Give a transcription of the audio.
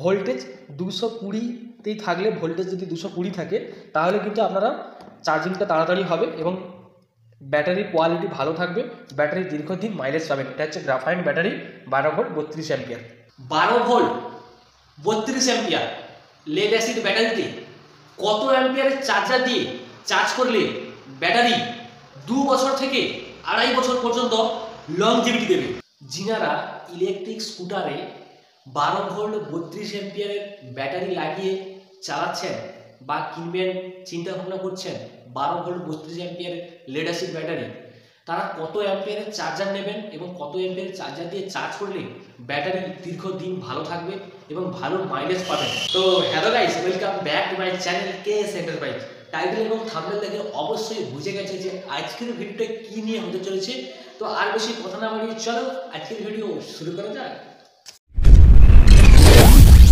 Voltage 220তেই থাকলে, voltage যদি 220 থাকে তাহলে কিন্তু আপনারা চার্জিংটা তাড়াতাড়ি হবে এবং ব্যাটারির কোয়ালিটি ভালো থাকবে, ব্যাটারি দীর্ঘদিন মাইলেজ পাবেন। এটা হচ্ছে graphene battery 12 volt 32 ampere. 12 volt 32 ampere lead acid ব্যাটারিতে কত অ্যাম্পিয়ারের চার্জার দিয়ে চার্জ করলে ব্যাটারি 2 বছর থেকে 2.5 বছর পর্যন্ত লংজিভিটি দেবে? যিনারা ইলেকট্রিক স্কুটারে 12 ভোল্ট 32 অ্যাম্পিয়ারের ব্যাটারি লাগিয়ে চালাচ্ছেন বা কিনবেন চিন্তা ভাবনা করছেন 12 ভোল্ট 32 অ্যাম্পিয়ারের লেড অ্যাসিড ব্যাটারি, তারা কত অ্যাম্পিয়ারের চার্জার নেবেন এবং কত অ্যাম্পিয়ারের চার্জার দিয়ে চার্জ করলে ব্যাটারি দীর্ঘদিন ভালো থাকবে এবং ভালো মাইলেজ পাবেন? তো hello guys, welcome back to my channel KS enterprise. Title এবং থাম্বনেল দেখে অবশ্যই বুঝে গেছে যে আজকের ভিডিওটা কি নিয়ে হতে চলেছে। তো আর বেশি কথা না বাড়িয়ে চলো আজকের ভিডিও শুরু করা যাক।